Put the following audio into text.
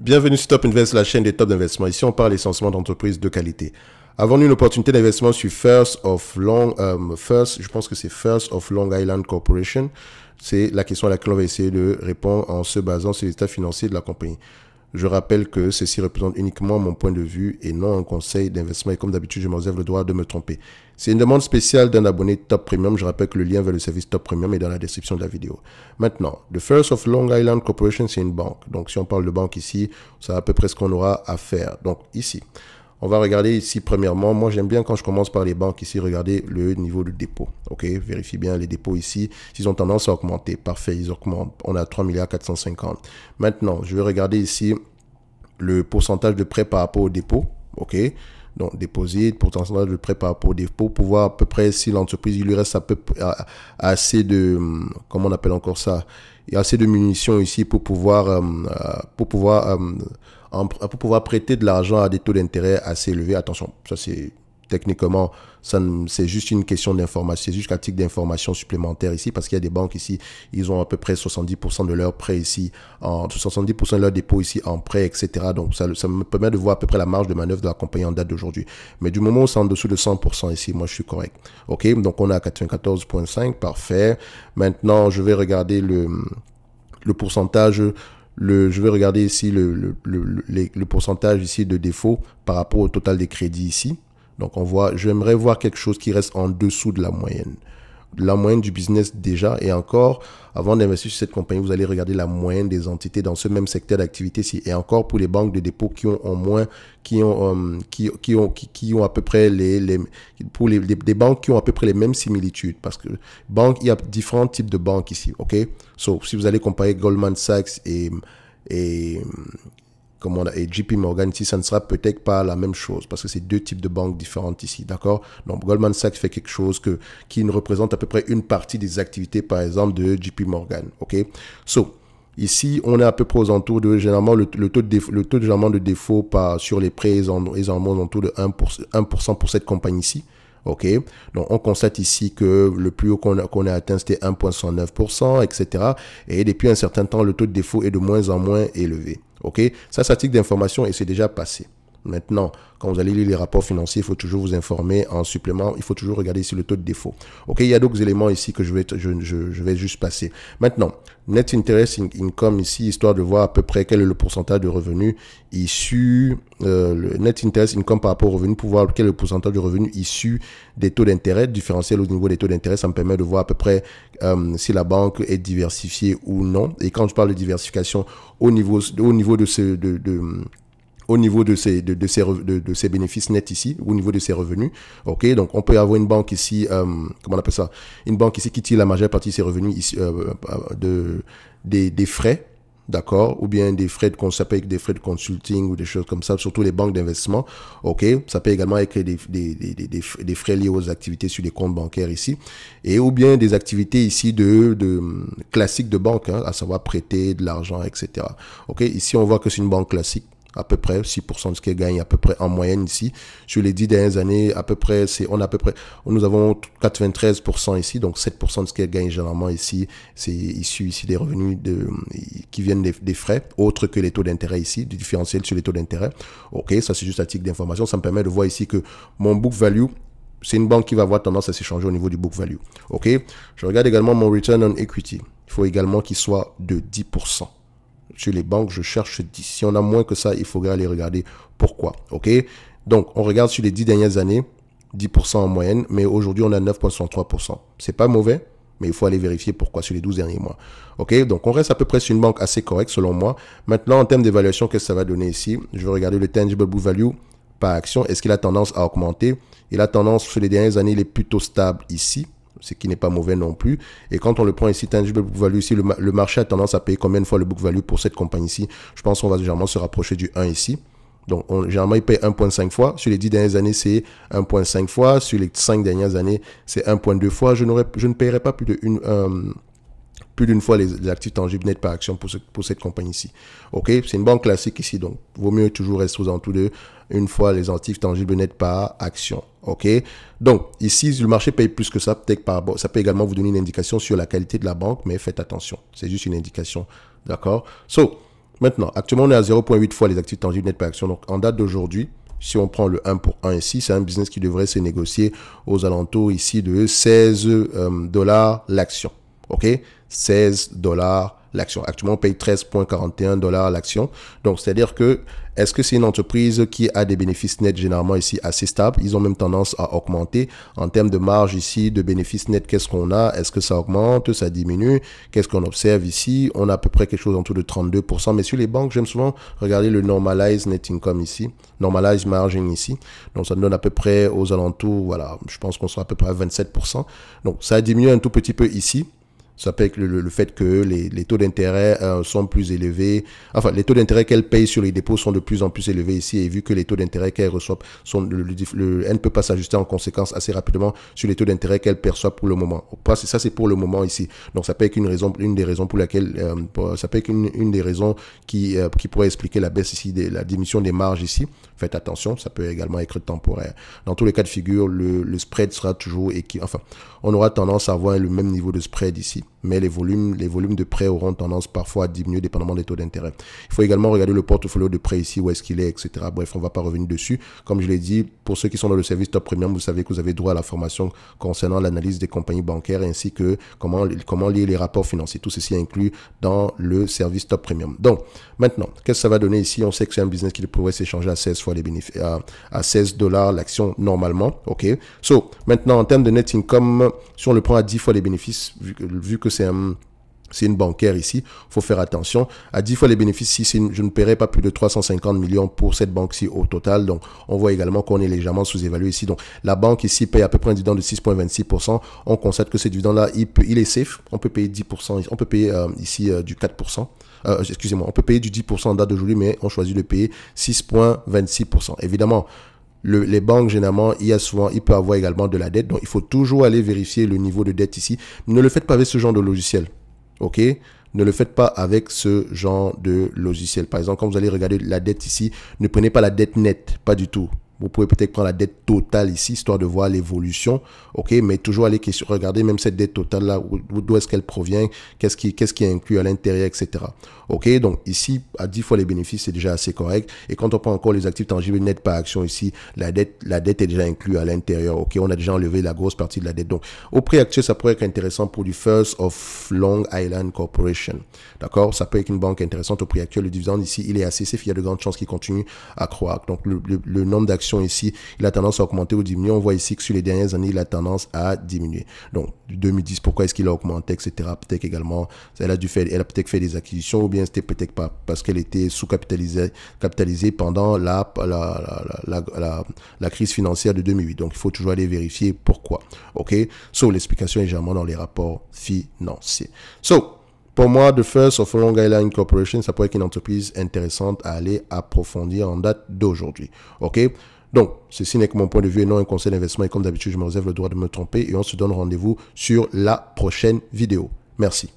Bienvenue sur Top Invest, la chaîne des top d'investissement. Ici, on parle essentiellement d'entreprises de qualité. Avons-nous une opportunité d'investissement sur First of Long Island Corporation? C'est la question à laquelle on va essayer de répondre en se basant sur les états financiers de la compagnie. Je rappelle que ceci représente uniquement mon point de vue et non un conseil d'investissement. Et comme d'habitude, je me réserve le droit de me tromper. C'est une demande spéciale d'un abonné Top Premium. Je rappelle que le lien vers le service Top Premium est dans la description de la vidéo. Maintenant, The First of Long Island Corporation, c'est une banque. Donc, si on parle de banque ici, c'est à peu près ce qu'on aura à faire. Donc, ici, on va regarder ici premièrement. Moi, j'aime bien quand je commence par les banques ici, regarder le niveau de dépôt. OK, vérifie bien les dépôts ici. S'ils ont tendance à augmenter, parfait, ils augmentent. On a 3 milliards 450. Maintenant, je vais regarder ici le pourcentage de prêt par rapport au dépôt. OK, donc déposit, pourcentage de prêt par rapport au dépôt pour voir à peu près si l'entreprise, il lui reste assez de, comment on appelle encore ça, il y a assez de munitions ici pour pouvoir prêter de l'argent à des taux d'intérêt assez élevés. Attention, ça c'est techniquement, c'est juste une question d'information, c'est juste un titre d'information supplémentaire ici, parce qu'il y a des banques ici, ils ont à peu près 70% de leurs prêts ici, 70% de leurs dépôts ici en prêt, etc. Donc ça me permet de voir à peu près la marge de manœuvre de la compagnie en date d'aujourd'hui. Mais du moment où c'est en dessous de 100% ici, moi je suis correct. OK, donc on est à 94,5, parfait. Maintenant, je vais regarder le pourcentage. Je vais regarder ici le pourcentage ici de défaut par rapport au total des crédits ici. Donc, j'aimerais voir quelque chose qui reste en dessous de la moyenne. La moyenne du business déjà. Et encore, avant d'investir sur cette compagnie, vous allez regarder la moyenne des entités dans ce même secteur d'activité-ci. Et encore pour les banques de dépôt qui ont à peu près des banques qui ont à peu près les mêmes similitudes. Parce que il y a différents types de banques ici. OK? So, si vous allez comparer Goldman Sachs et JP Morgan ici, ça ne sera peut-être pas la même chose parce que c'est deux types de banques différentes ici, d'accord? Donc, Goldman Sachs fait quelque chose qui ne représente à peu près une partie des activités, par exemple, de JP Morgan, ok? So, ici, on est à peu près aux alentours de, généralement, le taux généralement de défaut sur les prêts, ils en montent autour de 1% pour cette compagnie-ci. OK, donc on constate ici que le plus haut qu'on a atteint, c'était 1,69%, etc. Et depuis un certain temps, le taux de défaut est de moins en moins élevé. OK, ça, c'est un titre d'information et c'est déjà passé. Maintenant, quand vous allez lire les rapports financiers, il faut toujours vous informer en supplément. Il faut toujours regarder ici le taux de défaut. OK, il y a d'autres éléments ici que je vais juste passer. Maintenant, Net Interest Income ici, histoire de voir à peu près quel est le pourcentage de revenus issus, le Net Interest Income par rapport au revenu, pour voir quel est le pourcentage de revenus issus des taux d'intérêt, différentiel au niveau des taux d'intérêt. Ça me permet de voir à peu près si la banque est diversifiée ou non. Et quand je parle de diversification au niveau de ses bénéfices nets ici, au niveau de ses revenus. OK, donc on peut avoir une banque ici, comment on appelle ça? Une banque ici qui tire la majeure partie de ses revenus ici, des frais, d'accord? Ou bien des frais ça peut être des frais de consulting ou des choses comme ça, surtout les banques d'investissement. OK, ça peut également être des frais liés aux activités sur les comptes bancaires ici. Et ou bien des activités ici classiques de banque, hein, à savoir prêter de l'argent, etc. OK, ici on voit que c'est une banque classique. À peu près 6% de ce qu'elle gagne à peu près en moyenne ici. Sur les 10 dernières années, nous avons 93% ici, donc 7% de ce qu'elle gagne généralement ici, c'est issu ici des revenus qui viennent des frais, autres que les taux d'intérêt ici, du différentiel sur les taux d'intérêt. OK, ça c'est juste un titre d'information. Ça me permet de voir ici que mon book value, c'est une banque qui va avoir tendance à s'échanger au niveau du book value. OK, je regarde également mon return on equity. Il faut également qu'il soit de 10%. Sur les banques, je cherche 10. Si on a moins que ça, il faudra aller regarder pourquoi. OK? Donc, on regarde sur les 10 dernières années, 10% en moyenne, mais aujourd'hui, on a 9,63%. C'est pas mauvais, mais il faut aller vérifier pourquoi sur les 12 derniers mois. OK? Donc, on reste à peu près sur une banque assez correcte, selon moi. Maintenant, en termes d'évaluation, qu'est-ce que ça va donner ici? Je vais regarder le tangible book value par action. Est-ce qu'il a tendance à augmenter? Il a tendance, sur les dernières années, il est plutôt stable ici, ce qui n'est pas mauvais non plus. Et quand on le prend ici, tangible book value, ici, le marché a tendance à payer combien de fois le book value pour cette compagnie-ci? Je pense qu'on va généralement se rapprocher du 1 ici. Donc, généralement, il paye 1,5 fois. Sur les 10 dernières années, c'est 1,5 fois. Sur les 5 dernières années, c'est 1,2 fois. Je ne paierai pas plus d'une fois les actifs tangibles nets par action pour cette compagnie-ci. OK? C'est une banque classique ici, donc vaut mieux toujours rester aux alentours de une fois les actifs tangibles nets par action. OK? Donc, ici, le marché paye plus que ça. Peut-être ça peut également vous donner une indication sur la qualité de la banque, mais faites attention. C'est juste une indication. D'accord? So, Maintenant, actuellement, on est à 0,8 fois les actifs tangibles net par action. Donc, en date d'aujourd'hui, si on prend le 1 pour 1 ici, c'est un business qui devrait se négocier aux alentours ici de 16 dollars l'action. OK? 16 dollars l'action. Actuellement, on paye 13,41 dollars l'action. Donc, c'est-à-dire que, est-ce que c'est une entreprise qui a des bénéfices nets généralement ici assez stables? Ils ont même tendance à augmenter. En termes de marge ici, de bénéfices nets, qu'est-ce qu'on a? Est-ce que ça augmente? Ça diminue? Qu'est-ce qu'on observe ici? On a à peu près quelque chose autour de 32%. Mais sur les banques, j'aime souvent regarder le normalized net income ici. Normalized margin ici. Donc, ça donne à peu près aux alentours, voilà, je pense qu'on sera à peu près à 27%. Donc, ça a diminué un tout petit peu ici. Ça peut être le fait que les taux d'intérêt sont plus élevés. Enfin, les taux d'intérêt qu'elle paye sur les dépôts sont de plus en plus élevés ici. Et vu que les taux d'intérêt qu'elle reçoit, elle ne peut pas s'ajuster en conséquence assez rapidement sur les taux d'intérêt qu'elle perçoit pour le moment. Ça, c'est pour le moment ici. Donc, ça peut être une des raisons pour laquelle, ça peut être une des raisons qui pourrait expliquer la baisse ici, la diminution des marges ici. Faites attention, ça peut également être temporaire. Dans tous les cas de figure, le spread sera toujours enfin, on aura tendance à avoir le même niveau de spread ici. Mais les volumes de prêts auront tendance parfois à diminuer dépendamment des taux d'intérêt. Il faut également regarder le portfolio de prêts ici, où est-ce qu'il est, etc. Bref, on ne va pas revenir dessus. Comme je l'ai dit, pour ceux qui sont dans le service Top Premium, vous savez que vous avez droit à la formation concernant l'analyse des compagnies bancaires ainsi que comment lire les rapports financiers. Tout ceci est inclus dans le service Top Premium. Donc, maintenant, qu'est-ce que ça va donner ici? On sait que c'est un business qui pourrait s'échanger à 16 fois les bénéfices, à 16 dollars l'action normalement. OK. So, maintenant, en termes de net income, si on le prend à 10 fois les bénéfices, vu que c'est une bancaire ici, il faut faire attention. À 10 fois les bénéfices, ici, je ne paierai pas plus de 350 millions pour cette banque-ci au total. Donc, on voit également qu'on est légèrement sous-évalué ici. Donc, la banque ici paye à peu près un dividende de 6,26%. On constate que ce dividende-là, il est safe. On peut payer 10%. On peut payer ici du 4%. Excusez-moi, on peut payer du 10% en date d'aujourd'hui, mais on choisit de payer 6,26%. Évidemment, les banques, généralement, il peut avoir également de la dette. Donc, il faut toujours aller vérifier le niveau de dette ici. Ne le faites pas avec ce genre de logiciel. OK? Ne le faites pas avec ce genre de logiciel. Par exemple, quand vous allez regarder la dette ici, ne prenez pas la dette nette, pas du tout. Vous pouvez peut-être prendre la dette totale ici, histoire de voir l'évolution. OK, mais toujours aller regarder même cette dette totale-là, d'où est-ce qu'elle provient, qu'est-ce qui est inclus à l'intérieur, etc. OK, donc ici, à 10 fois les bénéfices, c'est déjà assez correct. Et quand on prend encore les actifs tangibles net par action ici, la dette est déjà inclue à l'intérieur. OK, on a déjà enlevé la grosse partie de la dette. Donc, au prix actuel, ça pourrait être intéressant pour du First of Long Island Corporation. D'accord, ça peut être une banque intéressante au prix actuel. Le dividende ici, il est assez safe. Il y a de grandes chances qu'il continue à croître. Donc, le nombre d'actions ici, il a tendance à augmenter ou diminuer. On voit ici que sur les dernières années, il a tendance à diminuer. Donc, 2010, pourquoi est-ce qu'il a augmenté, etc. Peut-être également, elle a peut-être fait des acquisitions, ou bien c'était peut-être pas parce qu'elle était sous-capitalisée pendant la crise financière de 2008. Donc, il faut toujours aller vérifier pourquoi. OK? So, l'explication est généralement dans les rapports financiers. So, pour moi, The First of Long Island Corporation, ça pourrait être une entreprise intéressante à aller approfondir en date d'aujourd'hui. OK? Donc, ceci n'est que mon point de vue et non un conseil d'investissement. Et comme d'habitude, je me réserve le droit de me tromper et on se donne rendez-vous sur la prochaine vidéo. Merci.